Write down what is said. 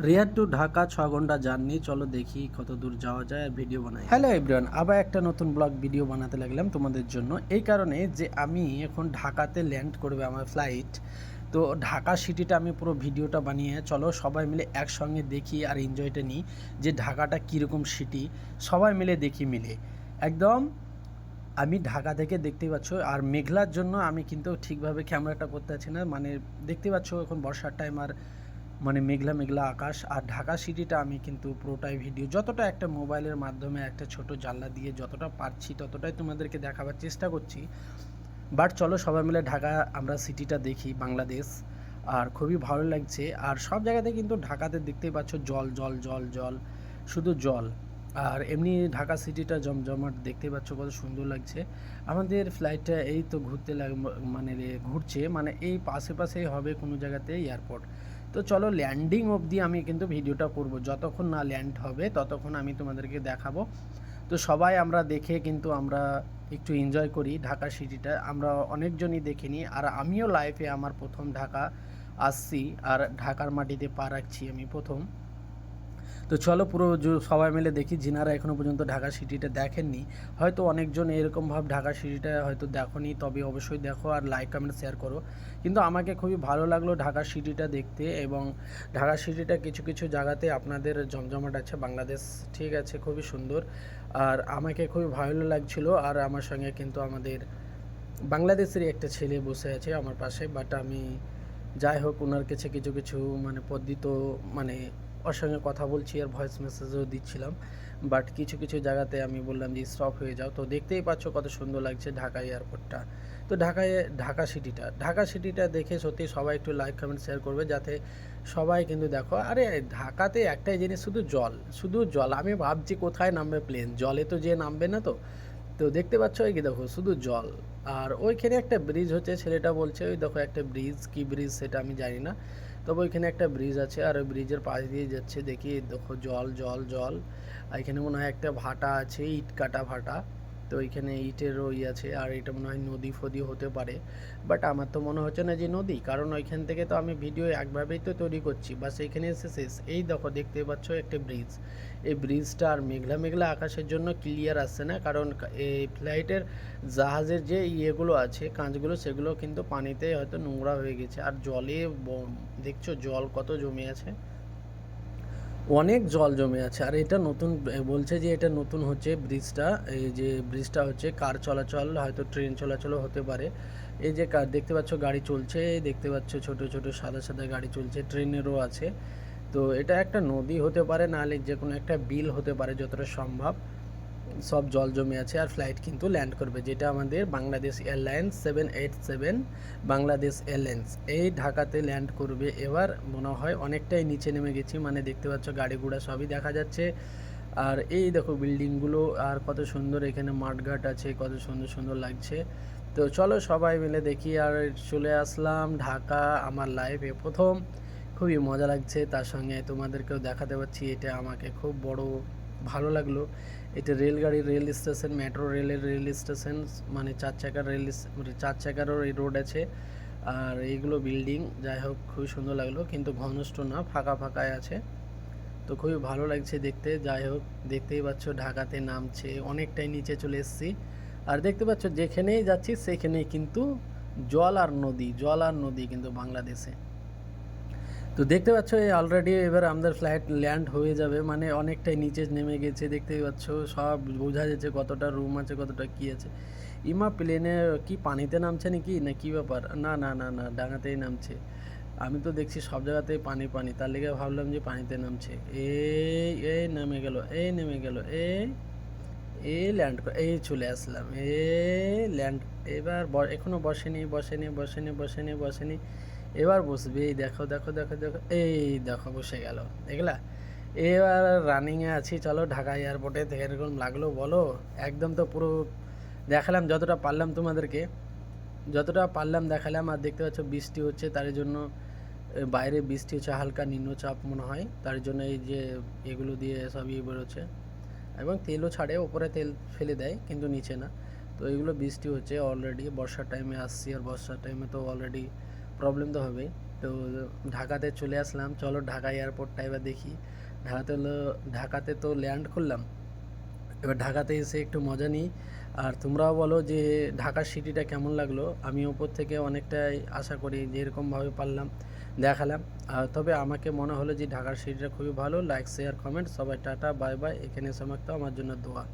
Riyad two Dhaka 6 ঘন্টা journey. চলো দেখি কত দূর যাওয়া যায় আর ভিডিও বানাই। হ্যালো এভরিওয়ান, আবার একটা নতুন ব্লগ ভিডিও বানাতে লাগলাম তোমাদের জন্য। এই কারণে যে আমি এখন ঢাকাতে ল্যান্ড করবে আমার ফ্লাইট। তো ঢাকা সিটিটা আমি পুরো ভিডিওটা বানিয়ে চলো সবাই মিলে একসঙ্গে দেখি আর এনজয়টা নিই যে ঢাকাটা কীরকম সিটি। সবাই মিলে দেখি মিলে একদম। আমি ঢাকা থেকে দেখতেই পাচ্ছ, আর মেঘলার জন্য আমি কিন্তু ঠিকভাবে ক্যামেরাটা করতে পারছি না। মানে দেখতে পাচ্ছ এখন বর্ষার টাইম, আর মানে মেঘলা মেঘলা আকাশ। আর ঢাকা সিটিটা আমি কিন্তু পুরোটাই ভিডিও যতটা একটা মোবাইলের মাধ্যমে একটা ছোট জানলা দিয়ে যতটা পারছি ততটাই তোমাদেরকে দেখাবার চেষ্টা করছি। বাট চলো সবাই মিলে ঢাকা আমরা সিটিটা দেখি, বাংলাদেশ। আর খুবই ভালো লাগছে। আর সব জায়গাতে কিন্তু ঢাকাতে দেখতেই পাচ্ছ জল জল জল জল, শুধু জল। আর এমনি ঢাকা সিটিটা জমজমাট দেখতেই পাচ্ছ কত সুন্দর লাগছে। আমাদের ফ্লাইটটা এই তো মানে ঘুরছে, মানে এই পাশে পাশেই হবে কোনো জায়গাতে এয়ারপোর্ট। তো চলো ল্যান্ডিং অবধি আমি কিন্তু ভিডিওটা করব, যতক্ষণ না ল্যান্ড হবে ততক্ষণ আমি তোমাদেরকে দেখাবো। তো সবাই আমরা দেখে কিন্তু আমরা একটু এনজয় করি ঢাকা সিটিটা। আমরা অনেকজনই দেখিনি, আর আমিও লাইফে আমার প্রথম ঢাকা আসছি, আর ঢাকার মাটিতে পা রাখছি আমি প্রথম। তো চলো পুরো সবাই মিলে দেখি, যিনারা এখনও পর্যন্ত ঢাকা সিটিটা দেখেননি। হয়তো অনেকজন এরকমভাবে ঢাকা সিটিটা হয়তো দেখোনি, তবে অবশ্যই দেখো আর লাইক কমেন্ট শেয়ার করো। কিন্তু আমাকে খুবই ভালো লাগলো ঢাকা সিটিটা দেখতে। এবং ঢাকা সিটিটা কিছু কিছু জায়গাতে আপনাদের জমজমাট আছে, বাংলাদেশ ঠিক আছে, খুবই সুন্দর। আর আমাকে খুবই ভালো লাগছিল। আর আমার সঙ্গে কিন্তু আমাদের বাংলাদেশেরই একটা ছেলে বসে আছে আমার পাশে। বাট আমি যাই হোক ওনার কাছে কিছু কিছু মানে পদ্ধতি, মানে ওর সঙ্গে কথা বলছি আর ভয়েস মেসেজও দিচ্ছিলাম। বাট কিছু কিছু জায়গাতে আমি বললাম যে স্টপ হয়ে যাও। তো দেখতেই পাচ্ছ কত সুন্দর লাগছে ঢাকা এয়ারপোর্টটা। তো ঢাকা সিটিটা দেখে সত্যি সবাই একটু লাইক কমেন্ট শেয়ার করবে, যাতে সবাই কিন্তু দেখো। আরে ঢাকাতে একটাই জিনিস, শুধু জল, শুধু জল। আমি ভাবছি কোথায় নামবে প্লেন, জলে তো যে নামবে না। তো তো দেখতে পাচ্ছ ওই কি দেখো শুধু জল। আর ওইখানে একটা ব্রিজ হচ্ছে, ছেলেটা বলছে ওই দেখো একটা ব্রিজ, কি ব্রিজ সেটা আমি জানি না। তবে ওইখানে একটা ব্রিজ আছে, আর ওই ব্রিজের পাশ দিয়ে যাচ্ছে, দেখি দেখো জল জল জল। আর এখানে মনে হয় একটা ভাটা আছে, ইট কাটা ভাটা। তো ওইখানে ইটেরও আছে, আর এটা মনে হয় নদী ফদি হতে পারে। বাট আমার তো মনে হচ্ছে না যে নদী, কারণ ওইখান থেকে তো আমি ভিডিও একভাবেই তো তৈরি করছি, বাস এখানে এসে শেষ। এই দেখো দেখতে পাচ্ছ একটা ব্রিজ। এই ব্রিজটা আর মেঘলা মেঘলা আকাশের জন্য ক্লিয়ার আসছে না, কারণ এই ফ্লাইটের জাহাজের যে ইয়েগুলো আছে কাঁচগুলো, সেগুলো কিন্তু পানিতে হয়তো নোংরা হয়ে গেছে। আর জলে দেখছো জল কত জমে আছে, অনেক জল জমে আছে। আর এটা নতুন বলছে যে এটা নতুন হচ্ছে ব্রিজটা। এই যে ব্রিজটা হচ্ছে কার চলাচল, হয়তো ট্রেন চলাচলও হতে পারে। এই যে কার দেখতে পাচ্ছ গাড়ি চলছে, দেখতে পাচ্ছ ছোট ছোট সাদা সাদা গাড়ি চলছে, ট্রেনেরও আছে। তো এটা একটা নদী হতে পারে, নাহলে যে কোনো একটা বিল হতে পারে যতটা সম্ভব। সব জল জমে আছে, আর ফ্লাইট কিন্তু ল্যান্ড করবে, যেটা আমাদের বাংলাদেশ এয়ারলাইন্স 787 বাংলাদেশ এয়ারলাইন্স এই ঢাকাতে ল্যান্ড করবে। এবার মনে হয় অনেকটাই নিচে নেমে গেছি, মানে দেখতে পাচ্ছ গাড়ি ঘোড়া সবই দেখা যাচ্ছে। আর এই দেখো বিল্ডিংগুলো, আর কত সুন্দর এখানে মাঠঘাট আছে, কত সুন্দর সুন্দর লাগছে। তো চলো সবাই মিলে দেখি। আর চলে আসলাম ঢাকা আমার লাইফে প্রথম, খুবই মজা লাগছে। তার সঙ্গে তোমাদেরকেও দেখাতে পারছি, এটা আমাকে খুব বড় ভালো লাগলো। এটা রেলগাড়ির রেল স্টেশন, মেট্রো রেলের রেল স্টেশন, মানে 4 চাকার রেল, মানে 4 চাকারও এই রোড আছে। আর এইগুলো বিল্ডিং, যাই হোক খুবই সুন্দর লাগলো, কিন্তু ঘনষ্ট না, ফাঁকা ফাঁকায় আছে। তো খুবই ভালো লাগছে দেখতে। যাই হোক দেখতেই পাচ্ছ ঢাকাতে নামছে, অনেকটাই নিচে চলে এসেছি। আর দেখতে পাচ্ছ যেখানেই যাচ্ছি সেখানেই কিন্তু জল আর নদী, জল আর নদী কিন্তু বাংলাদেশে। তো দেখতে পাচ্ছ এই অলরেডি এবার আমাদের ফ্লাইট ল্যান্ড হয়ে যাবে, মানে অনেকটাই নিচে নেমে গেছে। দেখতেই পাচ্ছ সব বোঝা যাচ্ছে কতটা রুম আছে, কতটা কী আছে। ইমা প্লেনে কি পানিতে নামছে নাকি, না কী ব্যাপার? না না না না, ডাঙাতেই নামছে। আমি তো দেখছি সব জায়গাতেই পানি পানি, তার লেগে ভাবলাম যে পানিতে নামছে। এই এই নেমে গেল, এই নেমে গেল, এই ল্যান্ড, এই চলে আসলাম, ল্যান্ড। এবার এখনো বসেনি বসেনি বসেনি বসেনি বসেনি, এবার বসবে। এই দেখো দেখো দেখো দেখো, এই দেখো বসে গেল, দেখলা। এবার রানিংয়ে আছি। চলো ঢাকা এয়ারপোর্টে থেকে এরকম লাগলো বলো। একদম তো পুরো দেখালাম যতটা পারলাম তোমাদেরকে, যতটা পারলাম দেখালাম। আর দেখতে পাচ্ছ বৃষ্টি হচ্ছে, তার জন্য বাইরে বৃষ্টি হচ্ছে, হালকা নিম্নচাপ মনে হয়, তার জন্য এই যে এগুলো দিয়ে সব ইয়ে বেরোচ্ছে। এবং তেলও ছাড়ে, ওপরে তেল ফেলে দেয় কিন্তু নিচে না। তো এগুলো বৃষ্টি হচ্ছে অলরেডি, বর্ষার টাইমে আসছি, আর বর্ষার টাইমে তো অলরেডি প্রবলেম তো হবেই। তো ঢাকাতে চলে আসলাম, চলো ঢাকা এয়ারপোর্টটা এবার দেখি। ঢাকাতে তো ল্যান্ড করলাম, এবার ঢাকাতে এসে একটু মজা নিই। আর তোমরাও বলো যে ঢাকার সিটিটা কেমন লাগলো। আমি ওপর থেকে অনেকটাই আশা করি যে এরকমভাবে পারলাম দেখালাম। আর তবে আমাকে মনে হলো যে ঢাকার সিটিটা খুবই ভালো। লাইক শেয়ার কমেন্ট সবাই, টাটা বাই বাই। এখানে সমাপ্ত, আমার জন্য দোয়া।